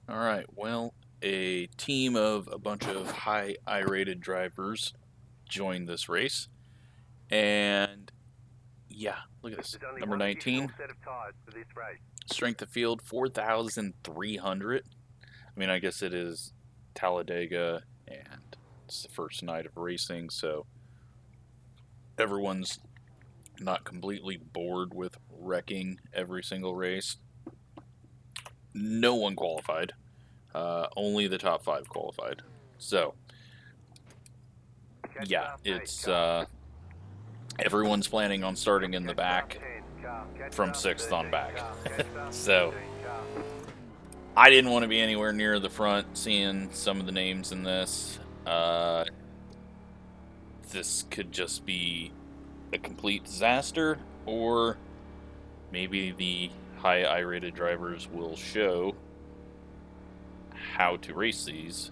Alright, well, a team of a bunch of high I-rated drivers joined this race. And yeah, look at this. Number 19, strength of field 4,300. I mean, I guess it is Talladega and it's the first night of racing, so everyone's not completely bored with wrecking every single race. No one qualified. Only the top 5 qualified. So, yeah, it's everyone's planning on starting in the back from 6th on back. So, I didn't want to be anywhere near the front seeing some of the names in this. This could just be a complete disaster, or maybe the high I-rated drivers will show how to race these,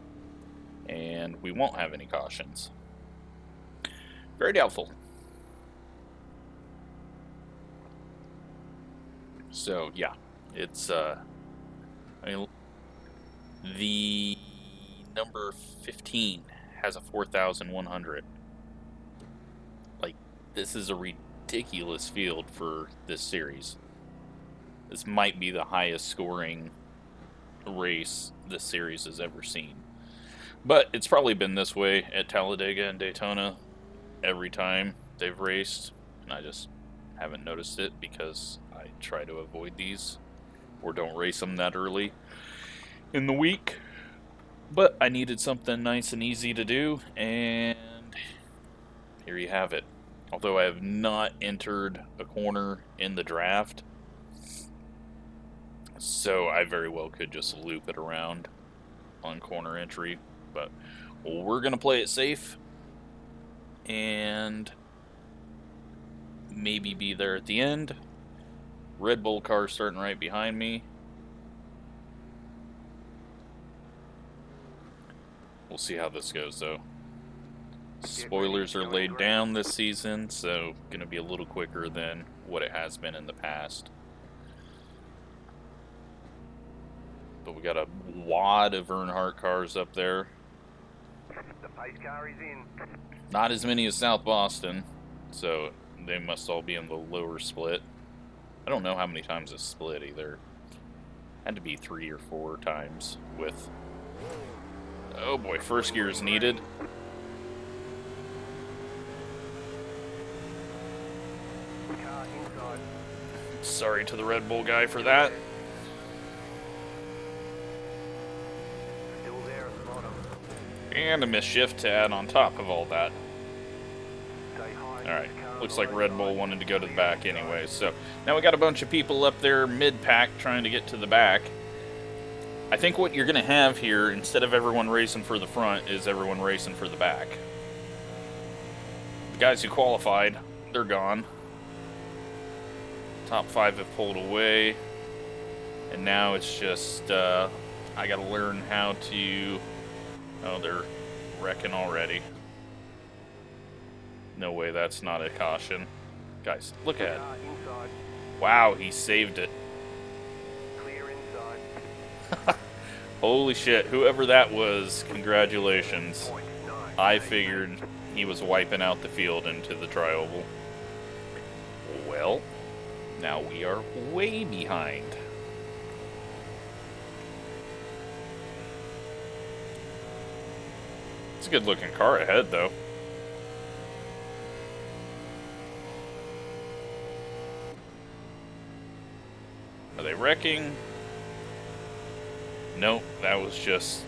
and we won't have any cautions. Very doubtful. So yeah, it's I mean, the number 15 has a 4,100. Like, this is a ridiculous field for this series. This might be the highest scoring race this series has ever seen. But it's probably been this way at Talladega and Daytona every time they've raced, and I just haven't noticed it because I try to avoid these or don't race them that early in the week. But I needed something nice and easy to do, and here you have it. Although I have not entered a corner in the draft, so I very well could just loop it around on corner entry, but we're going to play it safe and maybe be there at the end. Red Bull car starting right behind me. We'll see how this goes, though. Spoilers are laid down this season, so going to be a little quicker than what it has been in the past. But we got a wad of Earnhardt cars up there. The pace car is in. Not as many as South Boston, so they must all be in the lower split. I don't know how many times it's split either. Had to be 3 or 4 times with... Oh boy, first gear is needed. Sorry to the Red Bull guy for that. Still there at the bottom. And a misshift to add on top of all that. Alright, looks like Red Bull wanted to go to the back anyway. So now we got a bunch of people up there mid-pack trying to get to the back. I think what you're going to have here, instead of everyone racing for the front, is everyone racing for the back. The guys who qualified, they're gone. Top 5 have pulled away. And now it's just, I got to learn how to... Oh, they're wrecking already. No way, that's not a caution. Guys, look at it. Wow, he saved it. Clear inside. Holy shit, whoever that was, congratulations. I figured he was wiping out the field into the tri-oval. Well, now we are way behind. It's a good looking car ahead, though. Are they wrecking? Nope, that was just...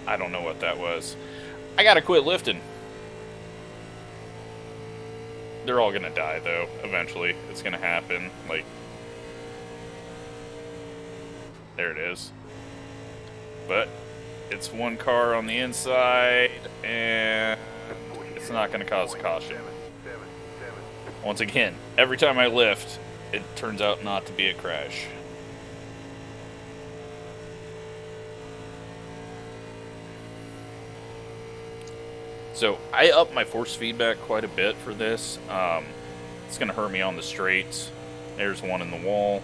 I don't know what that was. I gotta quit lifting. They're all gonna die, though, eventually. It's gonna happen. Like... There it is. But it's one car on the inside, and it's not gonna cause a caution. Once again, every time I lift, it turns out not to be a crash. So I upped my force feedback quite a bit for this. It's going to hurt me on the straights. There's one in the wall.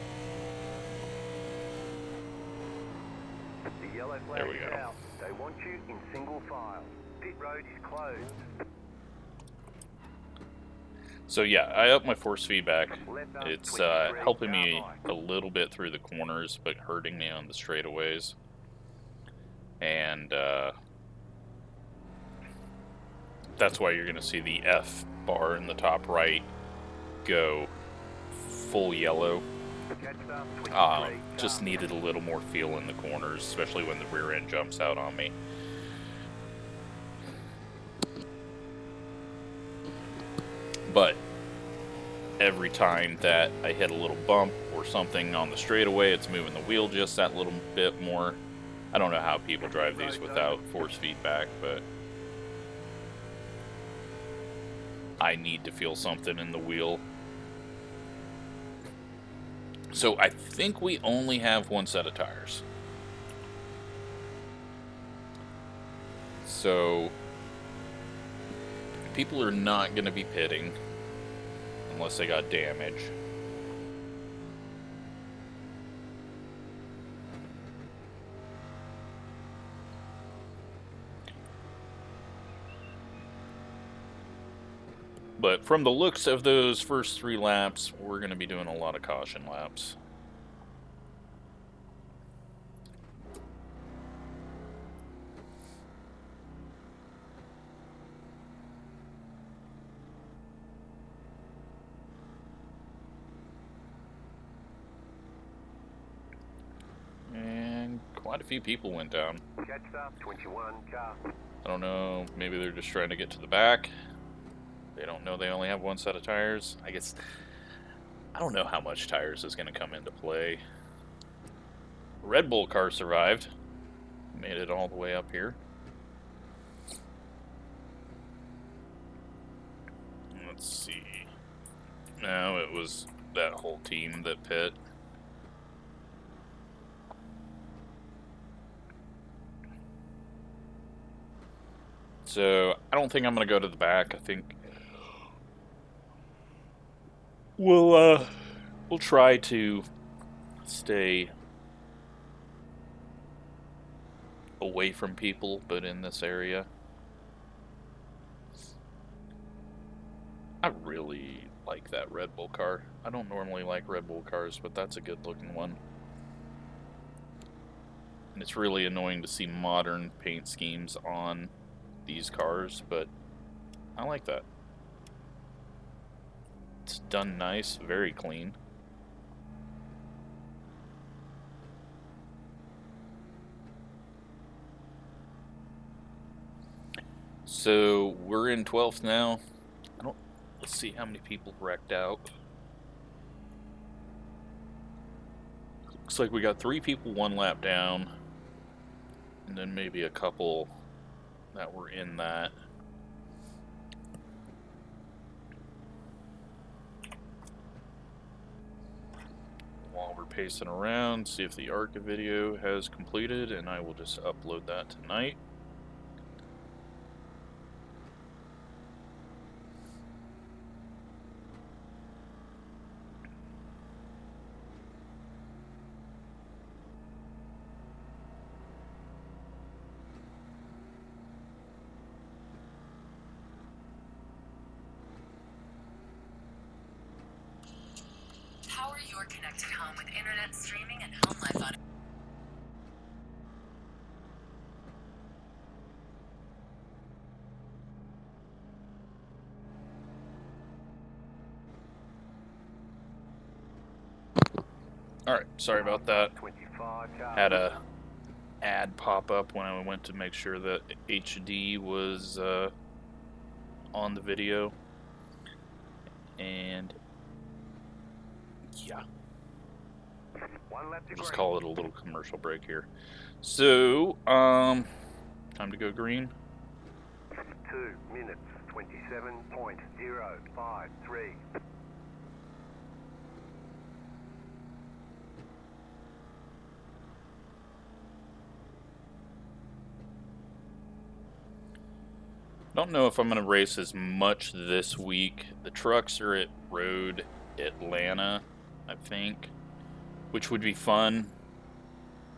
The yellow flag There we is go. out. They want you in single file. Pit road is closed. So yeah, I up my force feedback. Left up, It's 23, helping me car a little bit through the corners, but hurting me on the straightaways. And that's why you're going to see the F bar in the top right go full yellow. Just needed a little more feel in the corners, especially when the rear end jumps out on me. But every time that I hit a little bump or something on the straightaway, it's moving the wheel just that little bit more. I don't know how people drive these without force feedback, but I need to feel something in the wheel. So I think we only have one set of tires. So people are not going to be pitting unless they got damage. But from the looks of those first 3 laps, we're going to be doing a lot of caution laps. And quite a few people went down. Catch up, 21 car. I don't know, maybe they're just trying to get to the back. They don't know they only have one set of tires. I guess, I don't know how much tires is going to come into play. Red Bull car survived. Made it all the way up here. Let's see. No, it was that whole team that pit. So, I don't think I'm going to go to the back. I think we'll try to stay away from people, but in this area. I really like that Red Bull car. I don't normally like Red Bull cars, but that's a good looking one. And it's really annoying to see modern paint schemes on these cars, but I like that. It's done nice, very clean. So we're in 12th now. Let's see how many people wrecked out. Looks like we got 3 people 1 lap down, and then maybe a couple that were in that. While we're pacing around, see if the ARCA video has completed, and I will just upload that tonight. Power your connected home with internet streaming and home life on. Alright, sorry about that. 25 car. Had a ad pop up when I went to make sure that HD was on the video. And yeah, 1 lap to just green. call it a little commercial break here. So, time to go green. 2 minutes, 27.053. Don't know if I'm going to race as much this week. The trucks are at Road Atlanta, I think, which would be fun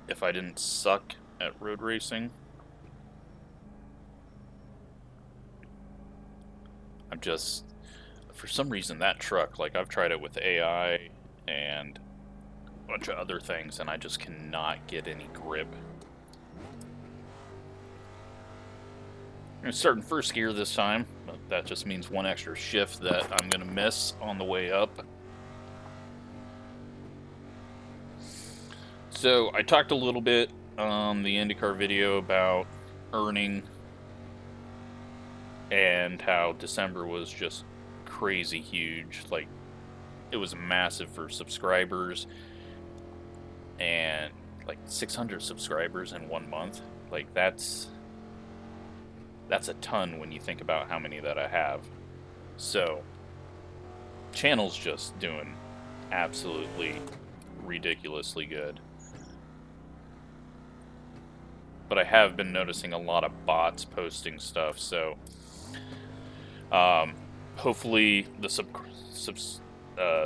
if I didn't suck at road racing. I'm just, for some reason, that truck, like, I've tried it with AI and a bunch of other things, and I just cannot get any grip. I'm going to start in first gear this time, but that just means one extra shift that I'm going to miss on the way up. So, I talked a little bit on the IndyCar video about earning and how December was just crazy huge. Like, it was massive for subscribers, and like 600 subscribers in 1 month. Like, that's a ton when you think about how many that I have. So, channel's just doing absolutely ridiculously good. But I have been noticing a lot of bots posting stuff, so hopefully the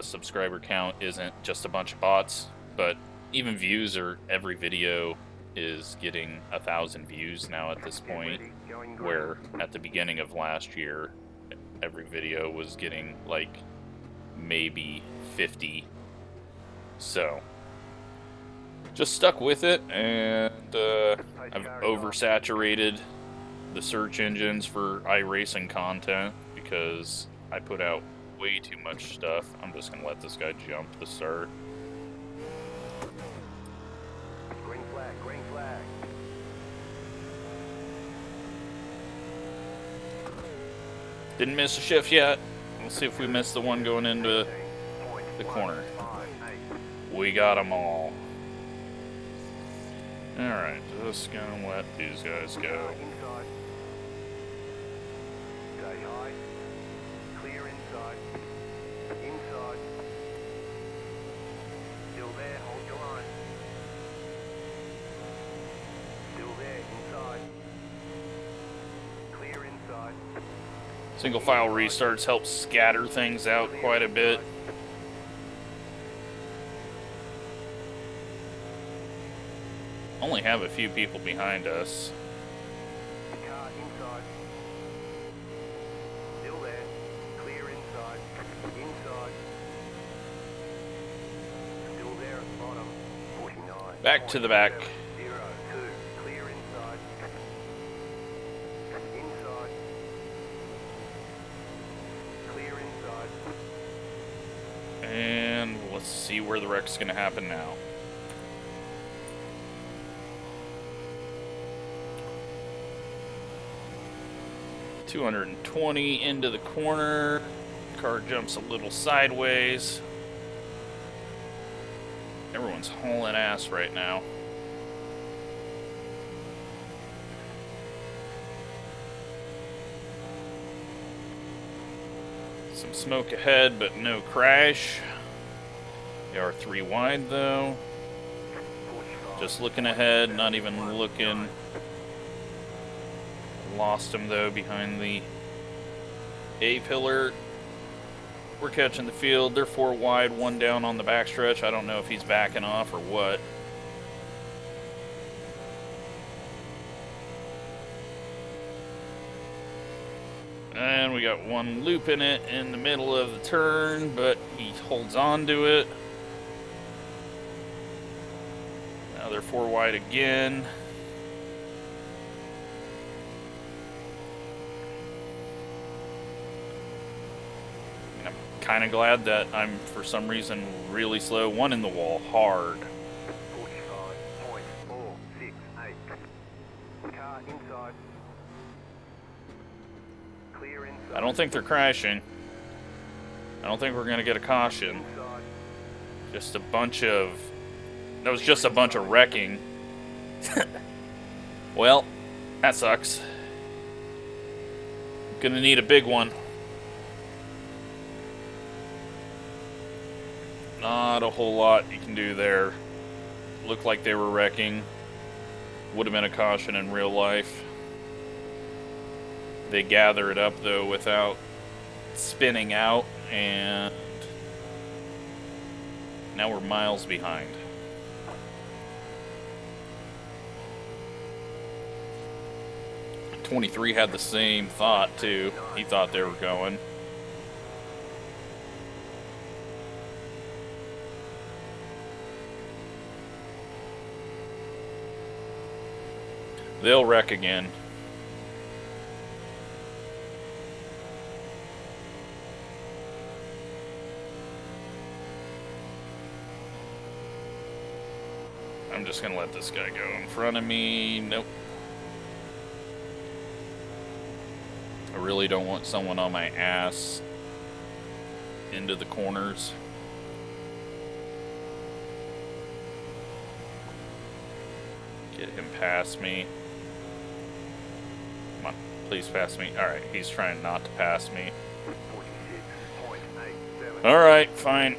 subscriber count isn't just a bunch of bots, but even views, or every video is getting 1,000 views now at this point, where at the beginning of last year every video was getting like maybe 50. So just stuck with it, and I've oversaturated the search engines for iRacing content because I put out way too much stuff. I'm just gonna let this guy jump the start. Green flag, green flag. Didn't miss a shift yet. Let's see if we missed the one going into the corner. We got them all. Alright, just gonna let these guys go. Inside. Stay high. Clear inside. Inside. Still there, hold your line. Still there, inside. Clear inside. Single file restarts help scatter things out quite a bit. Only have a few people behind us. Car inside. Still there. Clear inside. Inside. Still there at the bottom. 49. Back to the back. 0, 2. Clear inside. Inside. Clear inside. And let's see where the wreck's gonna happen now. .220 into the corner. Car jumps a little sideways. Everyone's hauling ass right now. Some smoke ahead, but no crash. They are 3 wide though. Just looking ahead, not even looking. Lost him though behind the A-pillar. We're catching the field. They're 4 wide, 1 down on the backstretch. I don't know if he's backing off or what. And we got 1 loop in it in the middle of the turn, but he holds on to it. Now they're 4 wide again. Kind of glad that I'm, for some reason, really slow. 1 in the wall, hard. 45.468. Car inside. Clear inside. I don't think they're crashing. I don't think we're going to get a caution. Inside. Just a bunch of... That was just a bunch of wrecking. Well, that sucks. Gonna need a big one. Not a whole lot you can do there. Looked like they were wrecking. Would have been a caution in real life. They gather it up though without spinning out, and now we're miles behind. 23 had the same thought too. He thought they were going. They'll wreck again. I'm just gonna let this guy go in front of me. Nope. I really don't want someone on my ass into the corners. Get him past me. Come on, please pass me. Alright, he's trying not to pass me. Alright, fine.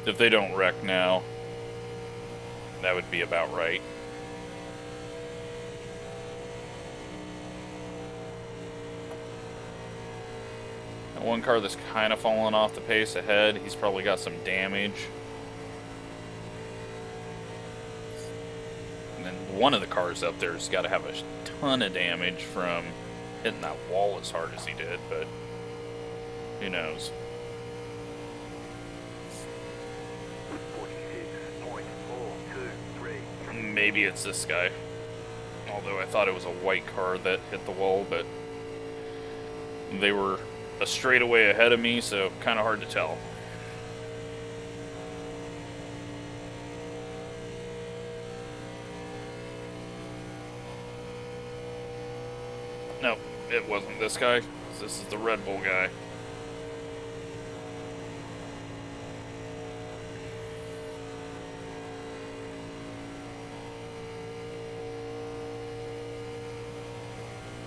If they don't wreck now, that would be about right. That one car that's kind of falling off the pace ahead, he's probably got some damage. And then one of the cars up there's got to have a ton of damage from hitting that wall as hard as he did, but who knows. Maybe it's this guy. Although I thought it was a white car that hit the wall, but they were a straightaway ahead of me, so kind of hard to tell. Nope, it wasn't this guy. This is the Red Bull guy.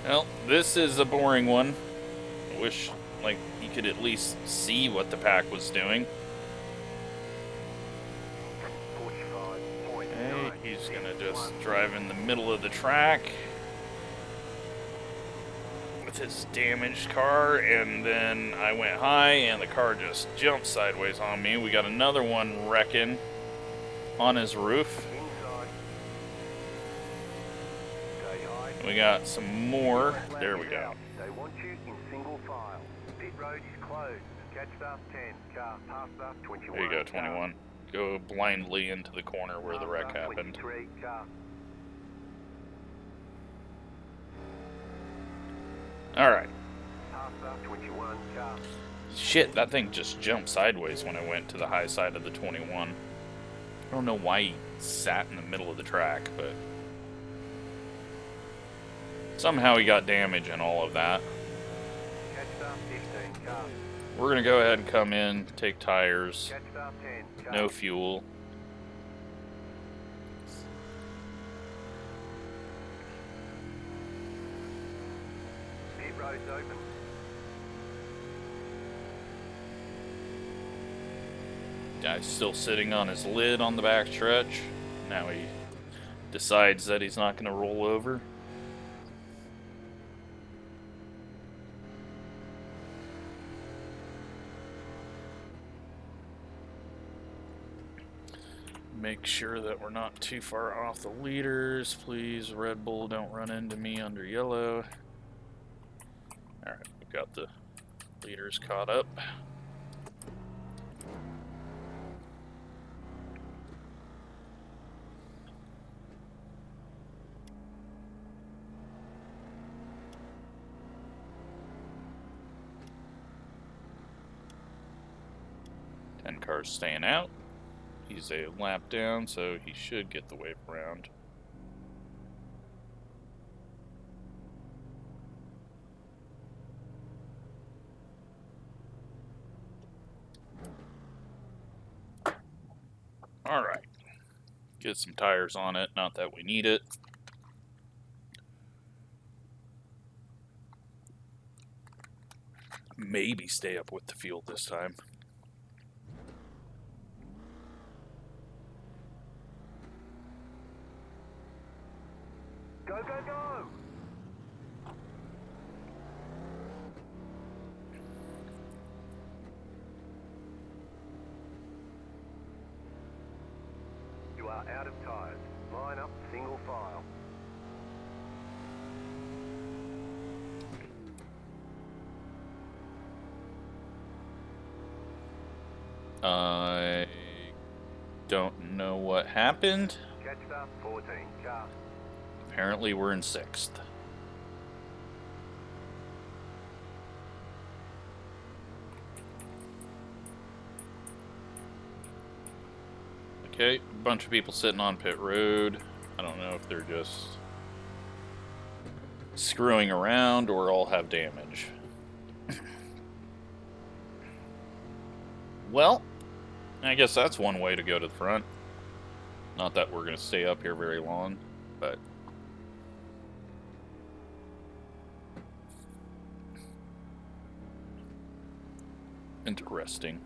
Well, this is a boring one. I wish, like, you could at least see what the pack was doing. Okay, he's gonna just drive in the middle of the track with his damaged car, and then I went high, and the car just jumped sideways on me. We got another one wrecking on his roof. We got some more. There we go. They want you in single file. Pit road is closed. Catch up 10. Car pass up 21. There you go, 21. Go blindly into the corner where the wreck happened. Alright. Shit, that thing just jumped sideways when I went to the high side of the 21. I don't know why he sat in the middle of the track, but somehow he got damage and all of that. We're going to go ahead and come in, take tires, no fuel. Pit road's open. Guy's still sitting on his lid on the back stretch. Now he decides that he's not going to roll over. Make sure that we're not too far off the leaders. Please, Red Bull, don't run into me under yellow. Alright, we've got the leaders caught up. Car's staying out. He's a lap down, so he should get the wave around. Alright. Get some tires on it, not that we need it. Maybe stay up with the field this time. Go, go, go! out of tyres. Line up single file. I don't know what happened. Catch start 14 car. Apparently we're in 6th. Okay, a bunch of people sitting on pit road. I don't know if they're just screwing around or all have damage. Well, I guess that's one way to go to the front. Not that we're going to stay up here very long, but... interesting.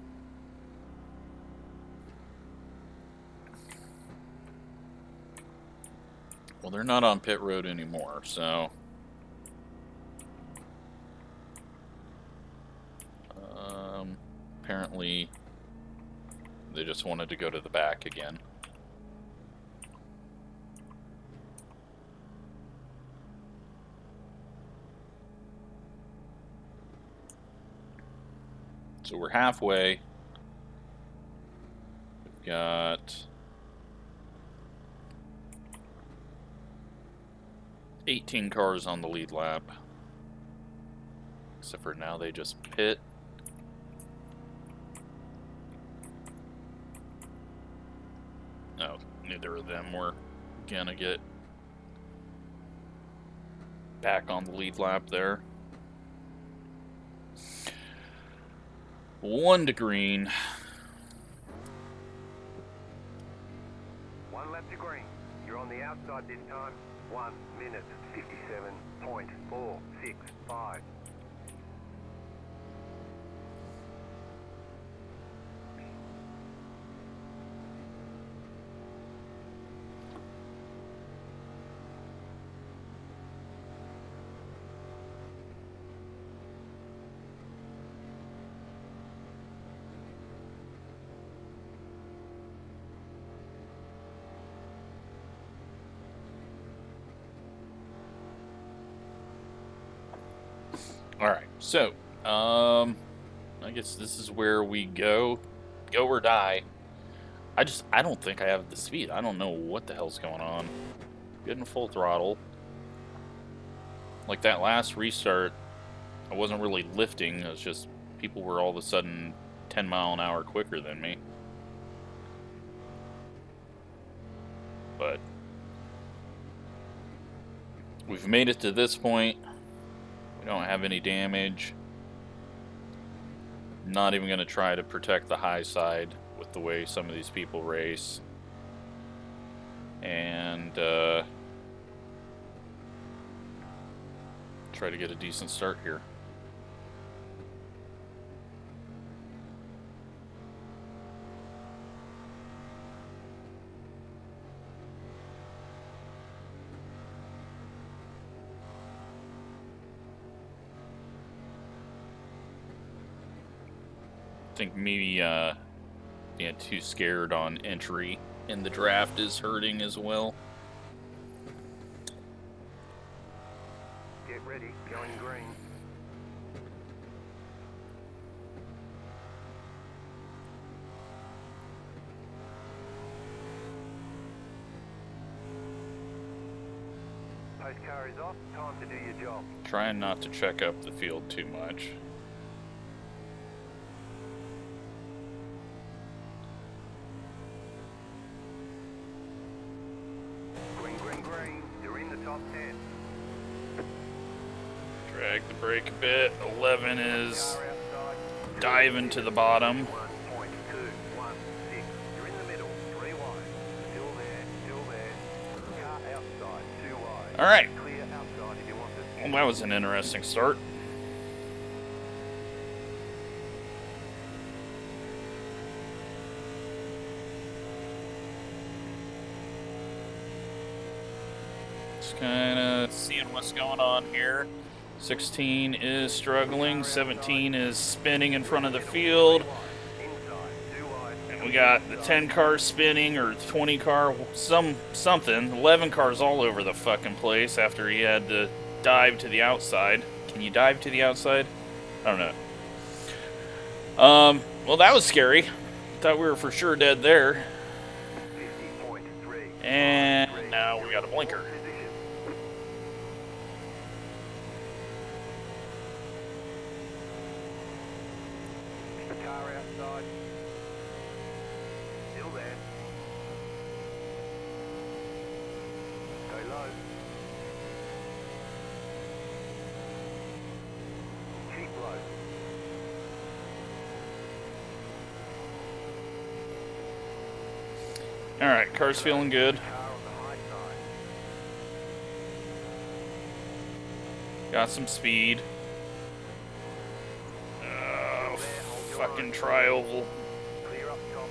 Well, they're not on pit road anymore, so... apparently, they just wanted to go to the back again. So we're halfway. We've got 18 cars on the lead lap. Except for now they just pit. No, neither of them were gonna get back on the lead lap there. 1 to green. 1 lap to green. You're on the outside this time. 1 minute 57.465. Alright, so, I guess this is where we go or die. I don't think I have the speed. I don't know what the hell's going on. Getting full throttle. Like that last restart, I wasn't really lifting, it was just people were all of a sudden 10 mile an hour quicker than me. But we've made it to this point. We don't have any damage. Not even going to try to protect the high side with the way some of these people race. And try to get a decent start here. I think maybe being too scared on entry in the draft is hurting as well. Get ready, going green. Post car is off, time to do your job. Trying not to check up the field too much. Green, you're in the top 10. Drag the brake a bit. 11 is diving to the bottom. 1.216. You're in the middle, 3 wide. Still there. Car outside, 2 wide. Alright. Clear outside if you want to. Well, that was an interesting start. Just kind of seeing what's going on here. 16 is struggling. 17 is spinning in front of the field. Inside, 2 wide. And We got the 10 cars spinning, or 20 car, something. 11 cars all over the fucking place after he had to dive to the outside. Can you dive to the outside? I don't know. Well, that was scary. Thought we were for sure dead there. And now we got a blinker. The car outside. Still there. Stay low. Keep low. Alright, car's feeling good. Car on the high side. Got some speed. Fucking tri-oval. Clear up top.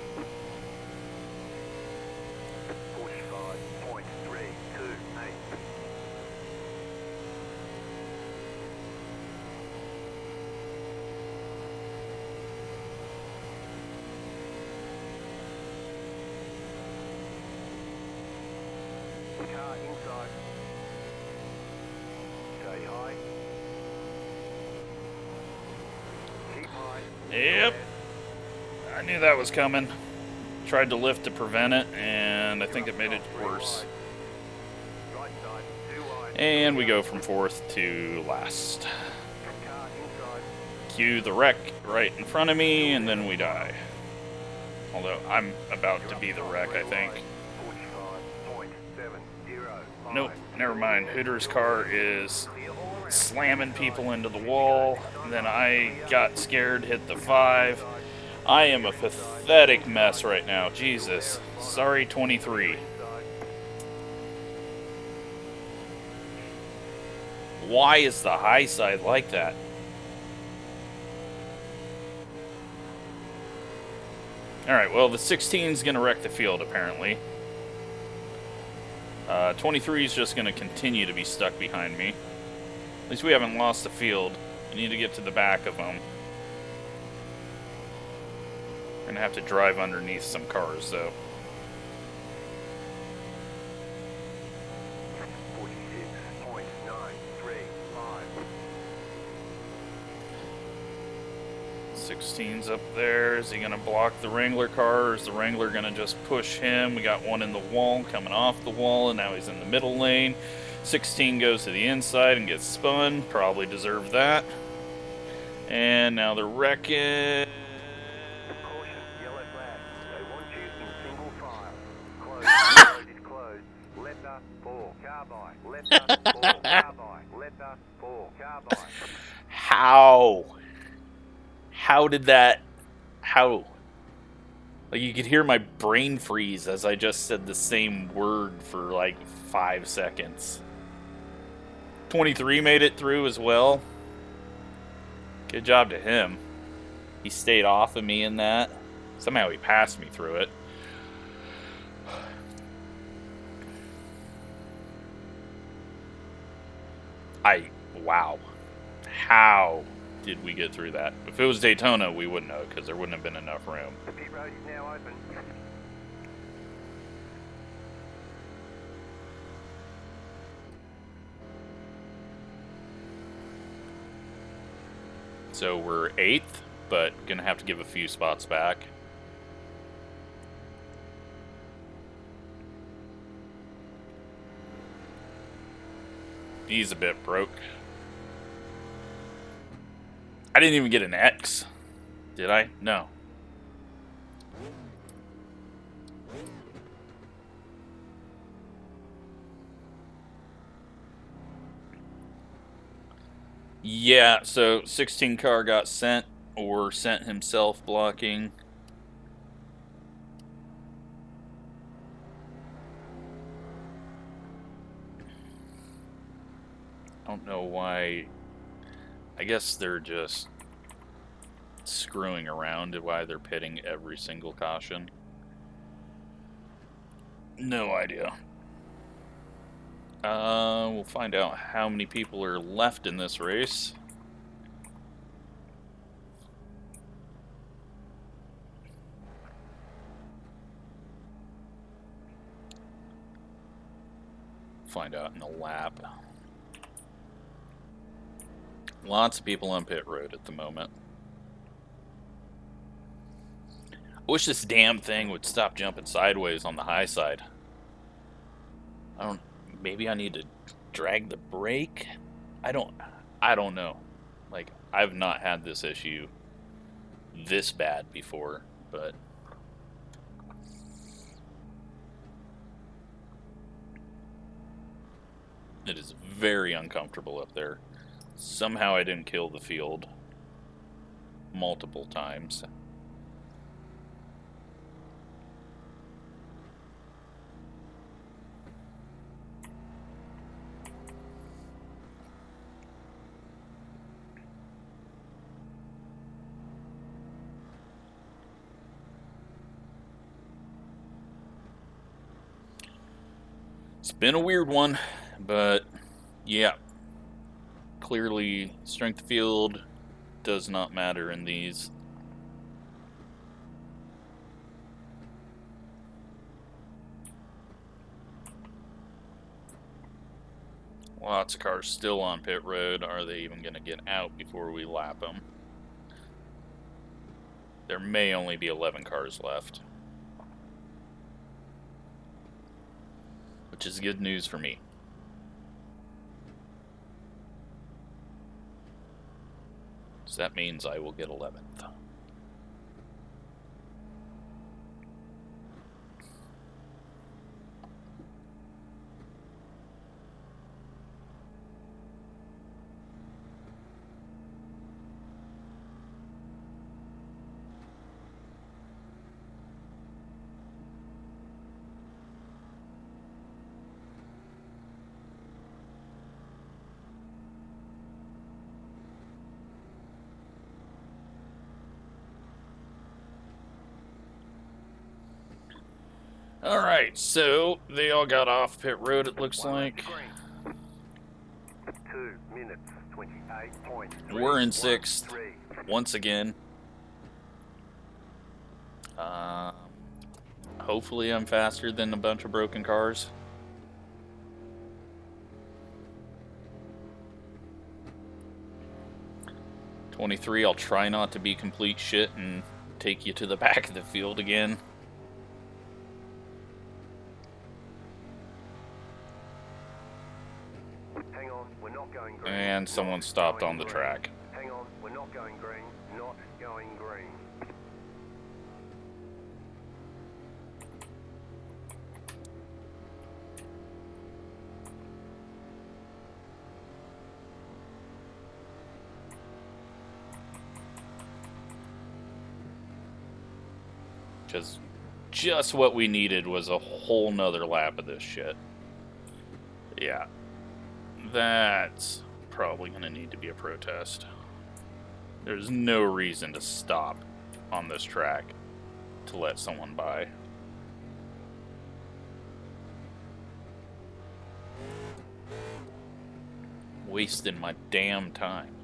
45.328. Car inside. Stay high. Keep high. Yep. I knew that was coming. Tried to lift to prevent it, and I think it made it worse. Right side, too wide. And we go from 4th to last. Car inside. Cue the wreck right in front of me, and then we die. Although I'm about to be the wreck, I think. 45.705. Nope, never mind. Hooter's car is slamming people into the wall. And then I got scared, hit the 5. I am a pathetic mess right now. Jesus. Sorry, 23. Why is the high side like that? Alright, well, the 16 is going to wreck the field, apparently. 23 is just going to continue to be stuck behind me. At least we haven't lost the field. We need to get to the back of them. We're going to have to drive underneath some cars, though. 46.935. 16's up there. Is he going to block the Wrangler car, or is the Wrangler going to just push him? We got one in the wall, coming off the wall, and now he's in the middle lane. 16 goes to the inside and gets spun. Probably deserved that. And now they're wrecking. Caution, yellow flag. They want you in single file. Closed. Road is closed. Letter 4. Car by. Letter 4. Car by. Letter 4. Car by. How? How did that... How? Like, you could hear my brain freeze as I just said the same word for like 5 seconds. 23 made it through as well. Good job to him. He stayed off of me in that. Somehow he passed me through it. Wow. How did we get through that? If it was Daytona, we wouldn't know, because there wouldn't have been enough room. The pit road is now open. So we're 8th, but gonna have to give a few spots back. He's a bit broke. I didn't even get an X. Did I? No. Yeah, so 16 car got sent, or sent himself blocking. I don't know why. I guess they're just screwing around to why they're pitting every single caution. No idea. We'll find out how many people are left in this race. find out in a lap. Lots of people on pit road at the moment. I wish this damn thing would stop jumping sideways on the high side. Maybe I need to drag the brake? I don't know. Like, I've not had this issue this bad before, but it is very uncomfortable up there. Somehow I didn't kill the field multiple times. It's been a weird one, but yeah. Clearly, strength of field does not matter in these. Lots of cars still on pit road. Are they even going to get out before we lap them? There may only be 11 cars left, which is good news for me. So that means I will get 11th. Alright, so they all got off pit road, it looks like. 2 minutes, 28.3. We're in 6th, once again. Hopefully I'm faster than a bunch of broken cars. '23, I'll try not to be complete shit and take you to the back of the field again. Hang on, we're not going green. And someone stopped on the track. Hang on, we're not going green. Not going green. Because just what we needed was a whole nother lap of this shit. Yeah. That's probably going to need to be a protest. There's no reason to stop on this track to let someone by. Wasting my damn time.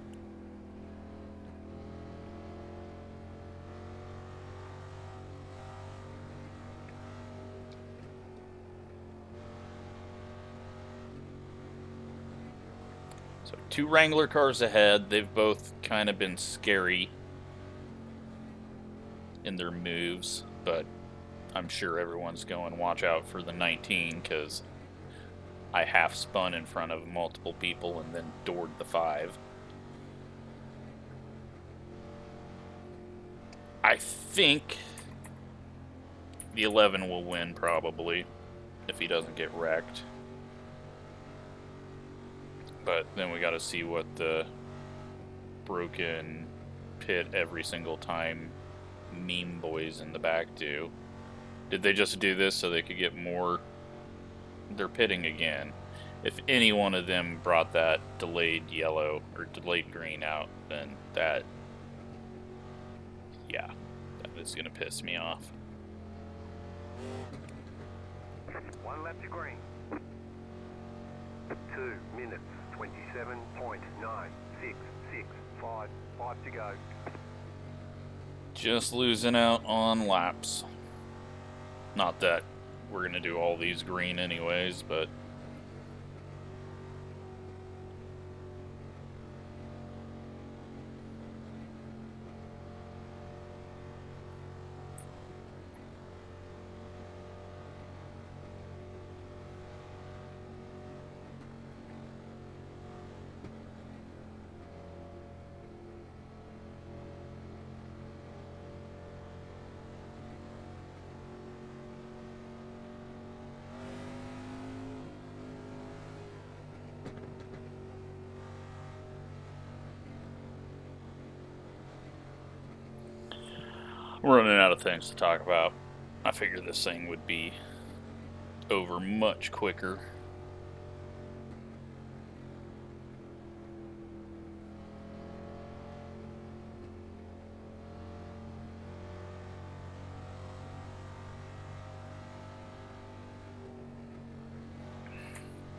So 2 Wrangler cars ahead. They've both kind of been scary in their moves, but I'm sure everyone's going watch out for the 19 because I half spun in front of multiple people and then doored the 5. I think the 11 will win probably if he doesn't get wrecked. But then we got to see what the broken pit every single time meme boys in the back do. Did they just do this so they could get more? They're pitting again. If any one of them brought that delayed yellow or delayed green out, then that, yeah, that is going to piss me off. 1 lap to green. 2 minutes, 27.9665. 5 to go. Just losing out on laps. Not that we're going to do all these green anyways, but We're running out of things to talk about. I figured this thing would be over much quicker.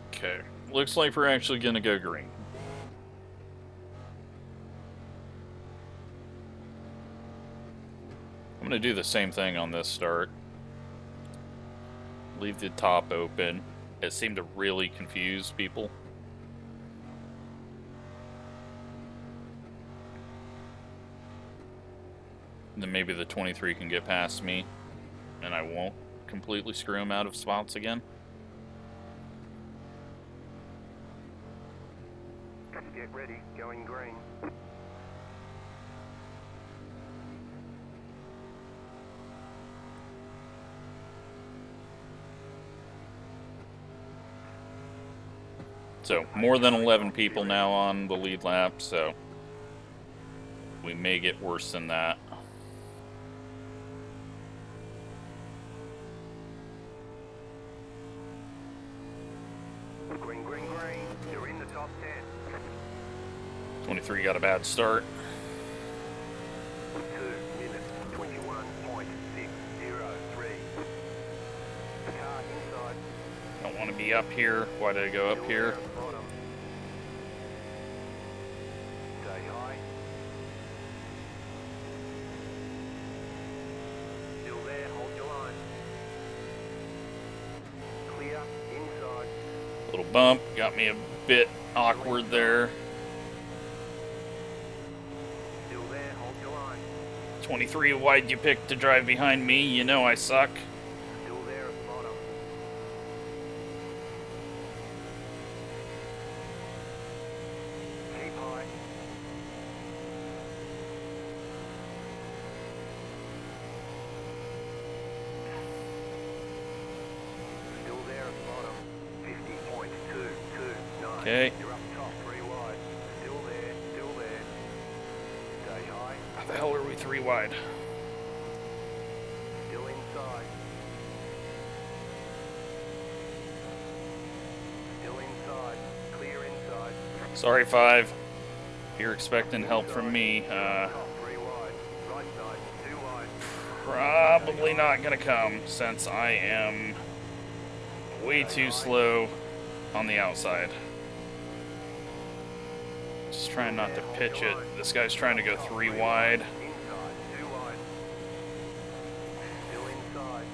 Okay, looks like we're actually gonna go green. I'm gonna do the same thing on this start. Leave the top open. It seemed to really confuse people. And then maybe the 23 can get past me, and I won't completely screw him out of spots again. Get ready, going green. So, more than 11 people now on the lead lap, so we may get worse than that. Green, green, green. You're in the top 10. 23 got a bad start. 2 minutes, 21.603. Car inside. Don't want to be up here. Why did I go up here? Still there at the bottom. Stay high. Still there, hold your line. Clear, inside. Little bump. Got me a bit awkward there. Still there, hold your line. 23, why'd you pick to drive behind me? You know I suck. Still there at the bottom. Keep high. Still there at the bottom. 50.229. Okay. You're up top, 3 wide. Still there, still there. Stay high. How the hell are we 3 wide? Still inside. Still inside. Clear inside. Sorry, 5. You're expecting help from me. Top, 3 wide. Right side, 2 wide. Probably not gonna come since I am way too slow on the outside. Just trying not to pitch it. This guy's trying to go 3 wide. Inside, 2 wide. Still inside.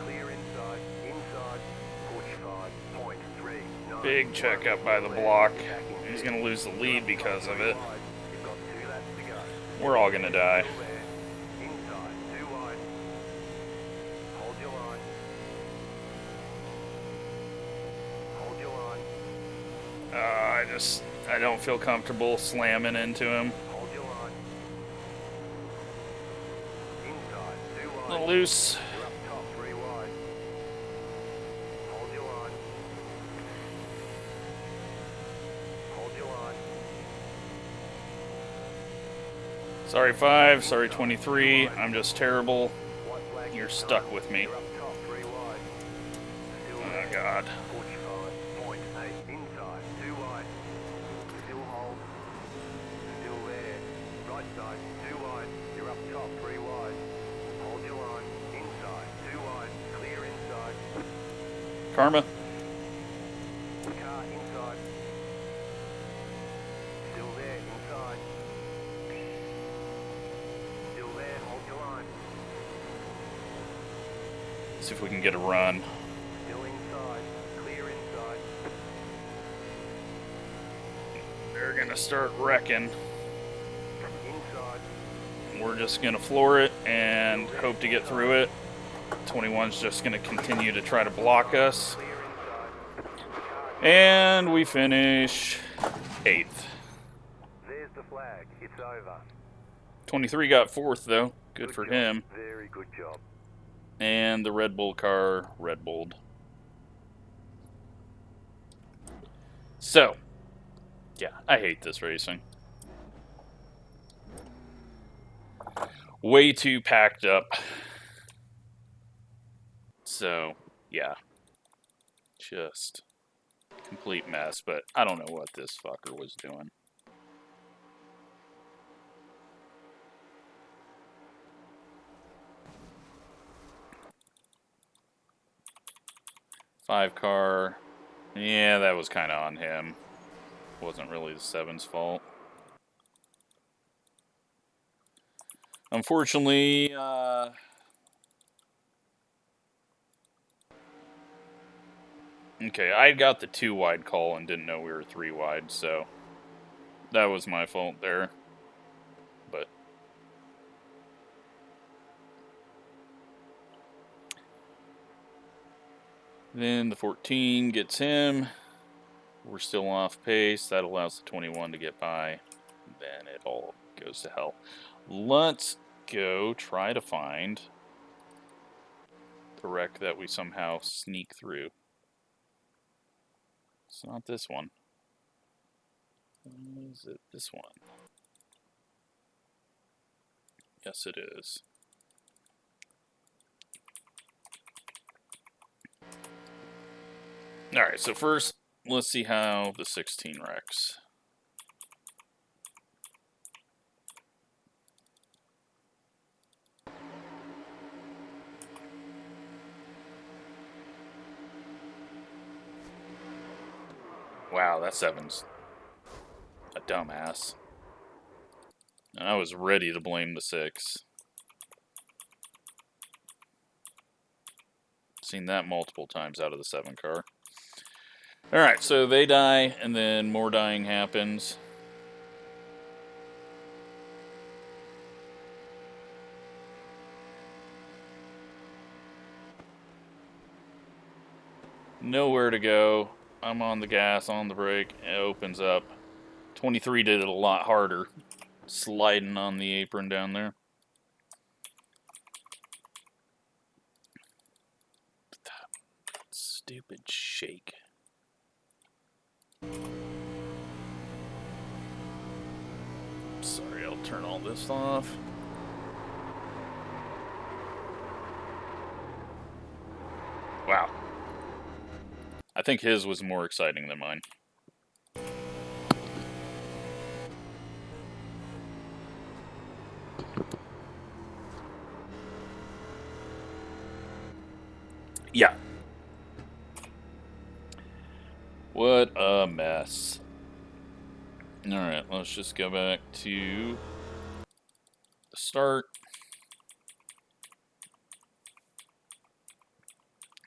Clear inside. Inside. 45.39. Big checkup by the block. He's gonna lose the lead because of it. You've got 2 laps to go. We're all gonna die. Still there. Inside. 2 wide. Hold your line. Hold your line. I don't feel comfortable slamming into him. Hold your line. Inside. 2 A wide. little loose. You're up top, 3 wide. Hold your line. Hold your line. Sorry, 5. Sorry, 23. I'm just terrible. White flag You're inside. stuck with me. You're up top, 3 wide. Still Oh, there. God. 45.8 inside, 2 wide. Still hold. Still there. Right side, 2 wide. You're up top, 3 wide. Hold your line. Inside, 2 wide. Clear inside. Karma. Car inside. Still there, inside. Still there, hold your line. See if we can get a run. Still inside. Clear inside. They're gonna start wrecking. Inside. We're just gonna floor it and hope to get through it. 21's just gonna continue to try to block us. Clear inside. And we finish 8th. There's the flag. It's over. 23 got 4th though. Good for job. him. Very good job. And the Red Bull car Red Bulled. So, yeah, I hate this racing. way too packed up. So, yeah. Just complete mess, but I don't know what this fucker was doing. Five car. Yeah, that was kind of on him. Wasn't really the 7's fault. Unfortunately, okay, I got the 2 wide call and didn't know we were 3 wide, so that was my fault there. But then the 14 gets him. We're still off pace. That allows the 21 to get by. Then it all goes to hell. Let's go try to find the wreck that we somehow sneak through. It's not this one. Is it this one? Yes, it is. Alright, so first, let's see how the 16 wrecks. Wow, that 7's a dumbass. And I was ready to blame the 6. Seen that multiple times out of the 7 car. Alright, so they die, and then more dying happens. Nowhere to go. I'm on the gas, on the brake. It opens up. 23 did it a lot harder. Sliding on the apron down there. Stupid shake. Sorry, I'll turn all this off. Wow. I think his was more exciting than mine. Yeah. What a mess. Alright, let's just go back to the start.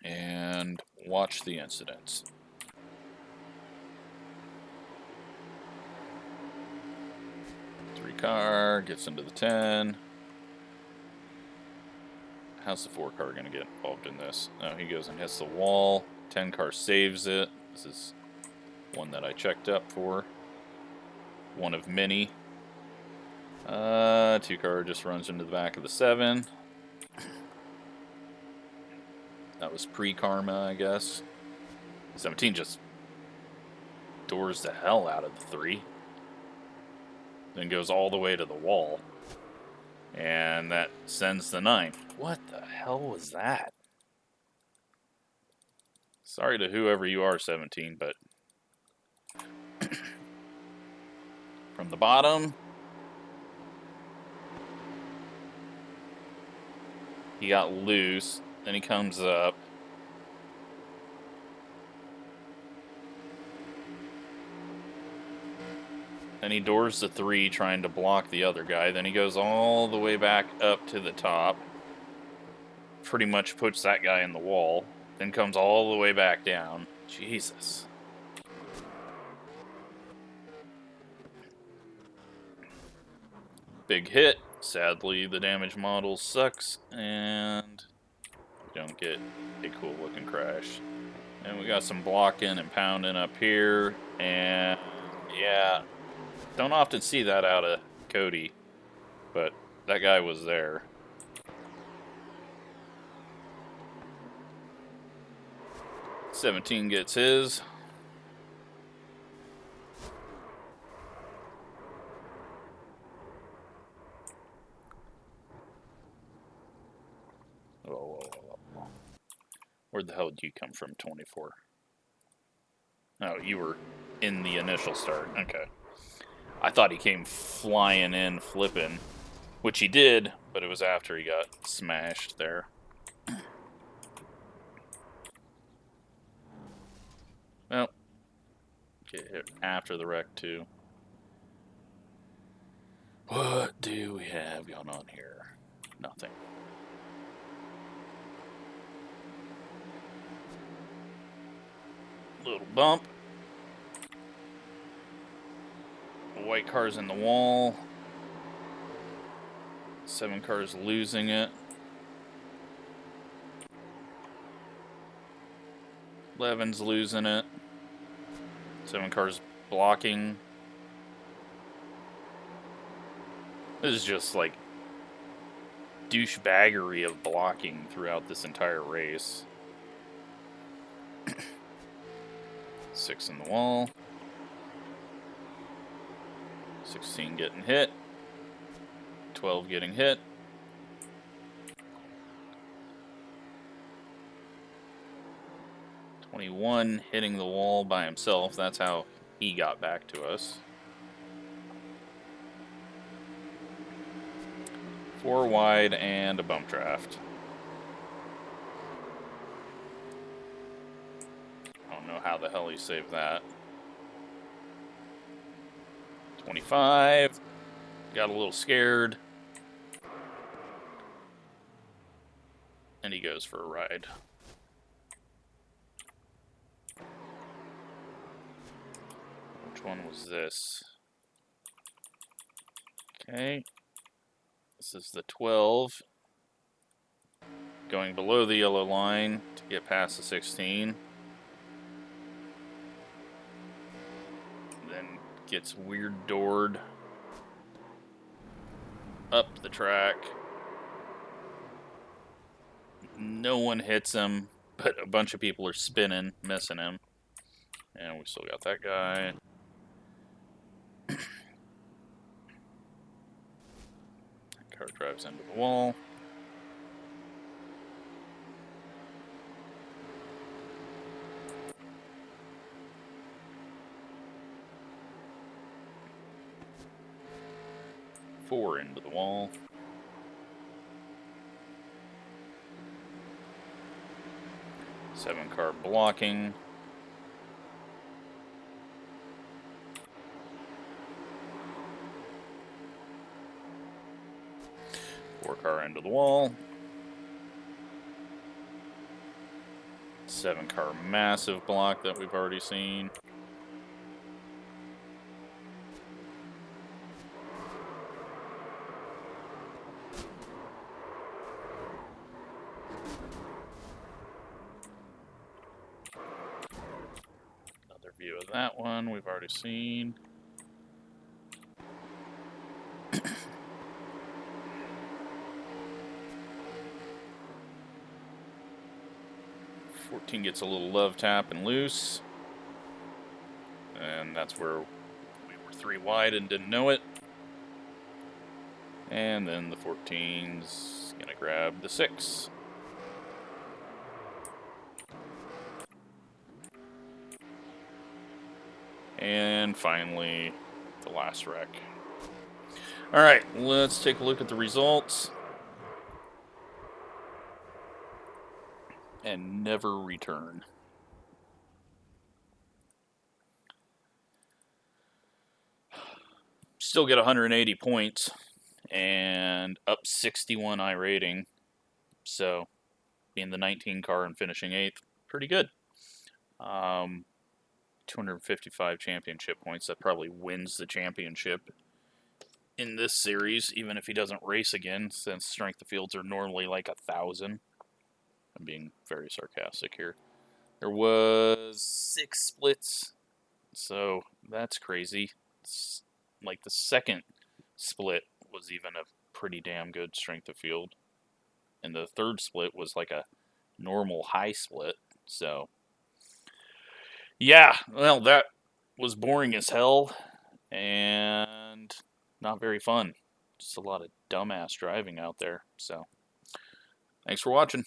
And watch the incidents. Three car gets into the 10. How's the 4 car going to get involved in this? No, he goes and hits the wall. 10 car saves it. This is one that I checked up for. One of many. 2 car just runs into the back of the 7. That was pre-karma, I guess. 17 just doors the hell out of the 3. Then goes all the way to the wall. And that sends the 9. What the hell was that? Sorry to whoever you are, 17, but from the bottom, he got loose. Then he comes up. Then he doors the 3 trying to block the other guy. Then he goes all the way back up to the top. Pretty much puts that guy in the wall. Then comes all the way back down. Jesus. Big hit. Sadly, the damage model sucks. And we don't get a cool looking crash. And we got some blocking and pounding up here. And yeah. Don't often see that out of Cody, but that guy was there. $17 gets his. Whoa. Where the hell did you come from, 24? Oh, you were in the initial start. Okay. I thought he came flying in, flipping, which he did, but it was after he got smashed there. Well, get hit after the wreck, too. What do we have going on here? Nothing. Little bump. White car's in the wall. 7 cars losing it. 11's losing it. 7 cars blocking. This is just like douchebaggery of blocking throughout this entire race. 6 in the wall. 16 getting hit. 12 getting hit. 21 hitting the wall by himself. That's how he got back to us. 4 wide and a bump draft. I don't know how the hell he saved that. 25. Got a little scared. And he goes for a ride. Which one was this? Okay. This is the 12. Going below the yellow line to get past the 16. Then gets weird doored up the track. No one hits him, but a bunch of people are spinning, missing him. And we still got that guy. Car drives into the wall. Four into the wall. Seven car blocking. Four car into the wall. 7 car massive block that we've already seen. Another view of that one we've already seen. 14 gets a little love tap and loose. And that's where we were 3 wide and didn't know it. And then the 14's gonna grab the 6. And finally, the last wreck. Alright, let's take a look at the results. And never return. Still get 180 points and up 61 iRating. So, being the 19 car and finishing 8th, pretty good. 255 championship points. That probably wins the championship in this series, even if he doesn't race again, since strength of fields are normally like 1,000. I'm being very sarcastic here. There was 6 splits, so that's crazy. It's like the second split was even a pretty damn good strength of field. And the third split was like a normal high split, so... yeah, well, that was boring as hell, and not very fun. Just a lot of dumbass driving out there, so... Thanks for watching.